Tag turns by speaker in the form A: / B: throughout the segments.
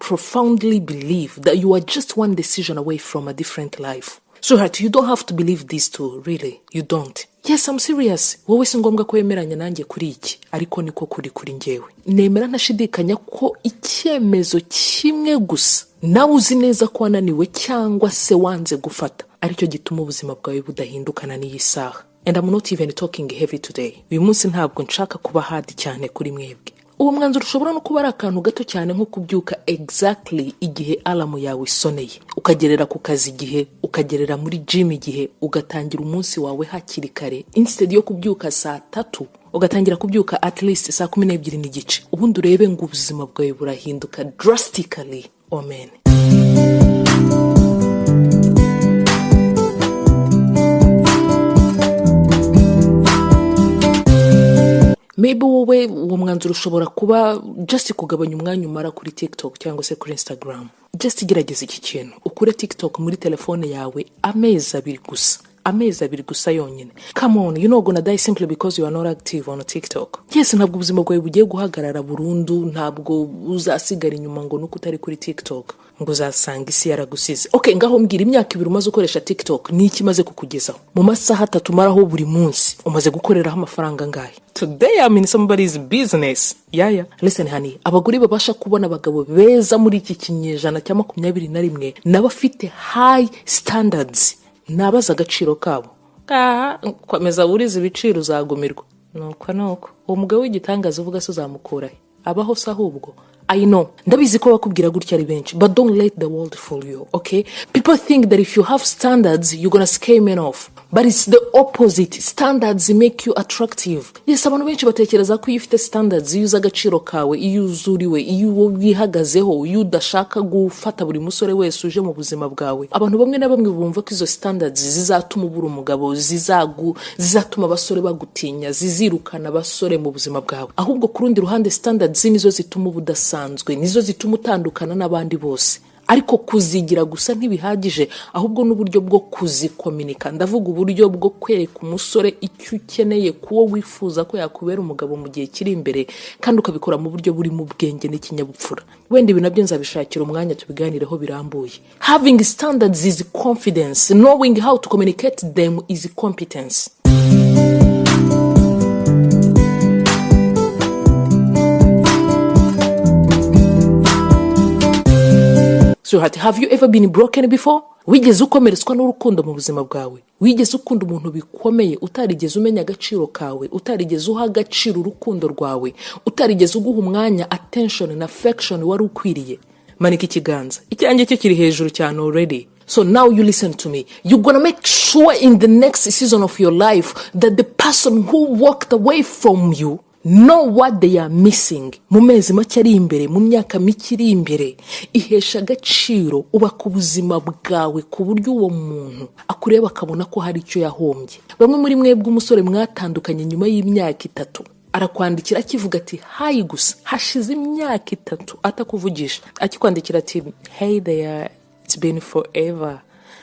A: profoundly believe that you are just one decision away from a different life. Sweetheart, you don't have to believe this too, really. You don't. Yes, I'm serious. Wowe si ngombwa ko yemeranya nanjye kuri iki, ariko niko kuri njyewe. Nemera ntashidikanya ko icyemezo kimwe gusa nawe uzi neza ko wananiwe cyangwa se wanze gufata aricyo gituma ubuzima bwawe budahindukana n'iyi saha. And I'm not even talking heavy today. Uyu munsi ntabwo nshaka kuba hard cyane kuri mwebwe. Uwo mwanzuro ushobora no kuba ari akantu gato cyane nko kubyuka exactly igihe alarm yawe isoneye, ukagerera ku kazi igihe, ukagerera muri gym igihe, ugatangira umunsi wawe hakiri kare instead yo kubyuka saa 3, ugatangira kubyuka at least saa 12 n'igice. Ubundi urebe ngo ubuzima bwawe burahinduka drastically. Amen. Maybe wowe uwo mwanzuro ushobora kuba just kugabanya umwanya umara kuri TikTok cyangwa se kuri Instagram. Just gerageza iki kintu. Ukure TikTok muri telefone yawe amezi 2 gusa. Amezi 2 gusa yonyine. Come on, you're not gonna die simply because you are not active on TikTok. Yes, ntabwo ubuzima bwawe bugiye guhagarara burundu, ntabwo uzasigara inyuma ngo nuko utari kuri TikTok ngo uzasanga isi yaragusize. Okay, ngaho mbwira imyaka 2 umaze ukoresha TikTok ni iki maze kukugezaho? Mu masaha 3 maraho buri munsi umaze gukoreraho amafaranga ngahe? Today I'm in somebody's business. Yeah. Listen honey, abagore babasha kubona abagabo beza muri iki kinyejana cya 21 n'abafite high standards nabaza agaciro kabo. Kwameza buriza ibiciro uzagumirwa. Nuko umugabo w'igitangaza uvuga se uzamukura he? Abaho sahubwo. I know. Ndabizi ko bakubwira gutya ari benshi, but don't let the world fool you, okay? People think that if you have standards, you're gonna scare men off. But it's the opposite. Standards make you attractive. Yes, abantu benshi batekereza ko iyo ufite standards, iyo uzi agaciro kawe, iyo uzuriwe, iyo wihagazeho, iyo udashaka gufata buri musore wese uje mu buzima bwawe. Abantu bamwe na bamwe bumva ko izo standards zizatuma ubura umugabo, zizatuma abasore bagutinya, zizirukana abasore mu buzima bwawe. Ahubwo ku rundi ruhande standards nizo zituma ubudasanzwe, nizo zituma utandukana n'abandi bose. Ariko kuzigira gusa ntibihagije, ahubwo n'uburyo bwo kuzikomunika. Ndavuga uburyo bwo kwereka umusore icyo ukeneye kuwo wifuza ko yakubera umugabo mu gihe kiri imbere, kandi ukabikora mu buryo buri mu bwenge n'ikinyabupfura. Wenda ibi nabyo nzabishakira umwanya tubiganireho birambuye. Having standards is confidence. Knowing how to communicate them is competence. So have you ever been broken before? Wigeze ukomeretswa n'urukundo mu buzima bwawe? Wigeze ukunda umuntu bikomeye utarigeze umenya agaciro kawe, utarigeze uha agaciro urukundo rwawe, utarigeze uguha umwanya, attention na affection wari ukwiriye? Manika ikiganza. Icyanjye cyo kiri hejuru cyane already. So now you listen to me. You're gonna make sure in the next season of your life that the person who walked away from you know what they are missing. Mu mezi make ari imbere, mu myaka mikiri imbere, ihesha agaciro ubaka ubuzima bwawe ku buryo uwo muntu akureba akabona ko hari icyo yahombye. Bamwe muri mwebwe umusore mwatandukanye nyuma y'imyaka 3 arakwandikira akivuga ati hayi gusa hashize imyaka 3 atakuvugisha, akikwandikira ati hey there, it's been forever.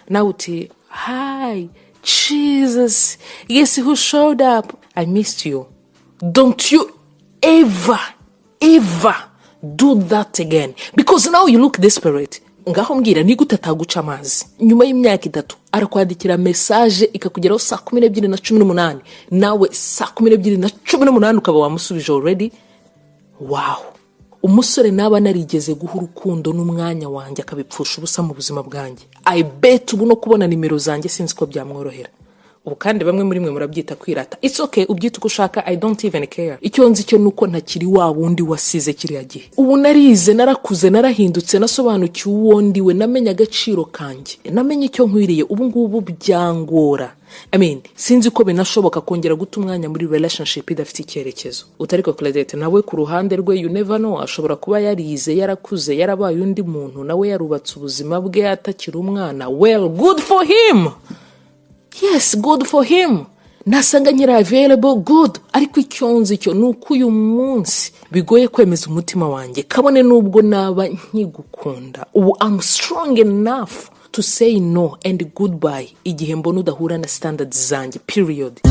A: Now uti hi Jesus, yes who showed up, I missed you. Don't you ever do that again, because now you look desperate. Ngaho mbwira ni gute ataguca amazi nyuma y'imyaka 3 arakwandikira message ikakugeraho saa 12:18, nawe saa 12:18 ukaba wamusubije already. Wow, umusore naba narigeze guha urukundo n'umwanya wanjye akabipfusha ubusa mu buzima bwanjye. I bet ubu no kubona nimero zanjye sinzi ko byamworohera. Ubu kandi bamwe muri mwe murabyita kwirata. It's okay, ubyita uko ushaka, I don't even care. Icyo nzi cyo nuko ntakiri wa wundi wasize kiriya gihe. Ubu narize, narakuze, narahindutse, nasobanukiwe uwo ndiwe, namenya agaciro kanjye, namenye icyo nkwiriye. Ubu ngubu byangora. Sinzi ko binashoboka kongera guta umwanya muri relationship idafite icyerekezo. Utariko Claudette nawe ku ruhande rwe, you never know, ashobora kuba yarize, yarakuze, yarabaye undi muntu, nawe yarubatse ubuzima bwe atakiri umwana. Well, good for him. Yes, good for him. Nasanga nyira available, good. Ariko icyonzi cyo nuko uyu munsi bigoye kwemeza umutima wanjye kabone nubwo naba nkigukunda. Ubu I'm strong enough to say no and goodbye igihe mbona udahura na standards zanjye, period.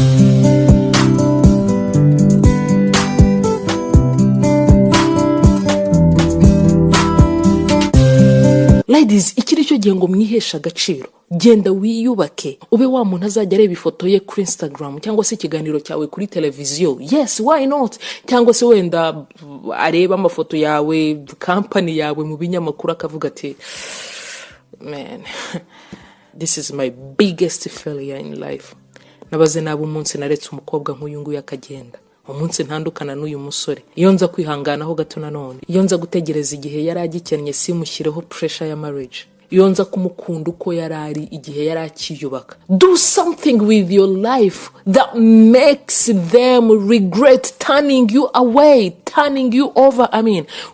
A: ladies, ikiri cyo gihe ngo mwihesha agaciro. Genda wiyubake, ube wa muntu azajya areba ifoto ye kuri Instagram cyangwa se ikiganiro cyawe kuri televiziyo. Yes, why not? Cyangwa se wenda areba amafoto yawe, company yawe mu binyamakuru akavuga ati man, this is my biggest failure in life. Nabaze nabo umunsi naretse umukobwa nk'uyu nguyu akagenda, umunsi ntandukana n'uyu musore. Iyo nza kwihanganaho gato nanone, iyo nza gutegereza igihe yari agikennye simushyireho pressure ya marriage, iyo nza kumukunda uko yarari igihe yari akiyubaka. Do something with your life that makes them regret turning you away, turning you over.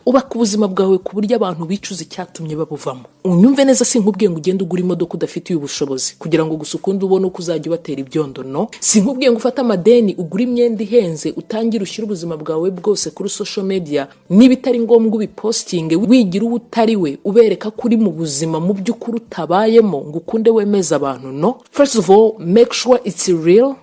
A: Ubaka ubuzima bwawe ku buryo abantu bicuza icyatumye babuvamo. Unyumve neza, sinkubwiye ngo ugende ugura imodoka udafitiye ubushobozi kugira ngo gusa ukunde ubone uko uzajya ubatera ibyondo, no. Sinkubwiye ngo ufate amadeni ugura imyenda ihenze utangire ushyira ubuzima bwawe bwose kuri social media, niba itari ngombwa ubipostinge wigira uwo utari we, ubereka kuri mu buzima mu by'ukuri utabayemo ngo ukunde wemeza abantu, no. First of all, make sure it's real,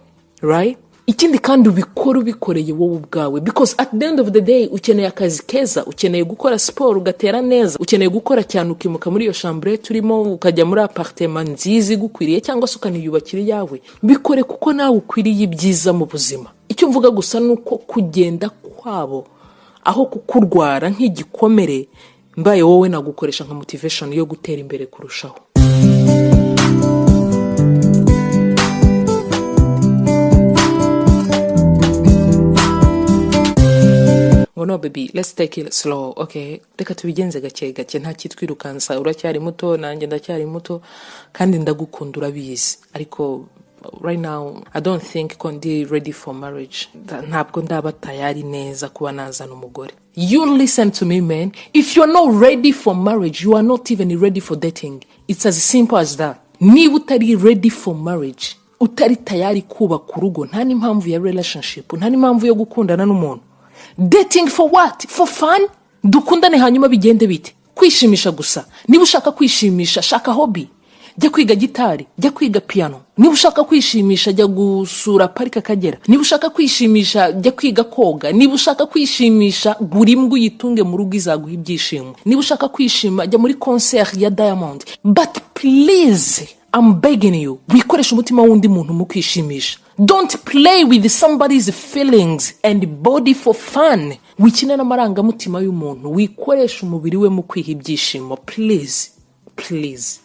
A: right? Ikindi kandi ubikora ubikoreye wowe ubwawe, because at the end of the day ukeneye akazi keza, ukeneye gukora sport ugatera neza, ukeneye gukora cyane ukimuka muri iyo chambre turimo ukajya muri appartement nziza igukwiriye cyangwa se ukaniyubakira yawe. Bikore kuko nawe ukwiriye ibyiza mu buzima. Icyo mvuga gusa nuko kugenda kwabo aho kukurwara nk'igikomere, mbaye wowe nagukoresha nka motivation yo gutera imbere kurushaho. No baby, let's take it slow, okay? Reka tubigenze gake gake, nta kitwirukansa. Uracyari muto, nanjye ndacyari muto, kandi ndagukunda urabizi. Ariko right now I don't think kondi ready for marriage. Ntabwo ndaba tayari neza kuba nazana umugore. You listen to me, man. If you're not ready for marriage, you are not even ready for dating. It's as simple as that. Niba utari ready for marriage, utari tayari kubaka urugo, nta n'impamvu ya relationship, nta n'impamvu yo gukundana n'umuntu. Dating for what? For fun? Dukundane hanyuma bigende bite? Kwishimisha gusa. Niba ushaka kwishimisha, shaka hobby. Jya kwiga gitari, jya kwiga piano. Niba ushaka kwishimisha, jya gusura parika Akagera. Niba ushaka kwishimisha, jya kwiga koga. Niba ushaka kwishimisha, gura imbwa uyitunge mu rugo izaguha ibyishimo. Niba ushaka kwishima, jya muri concert ya Diamond. But please, I'm begging you, wikoresha umutima wundi muntu mu kwishimisha. Don't play with somebody's feelings and body for fun. Wikina n'amarangamutima y'umuntu, wikoresha umubiri we mu kwiha ibyishimo. Please, please.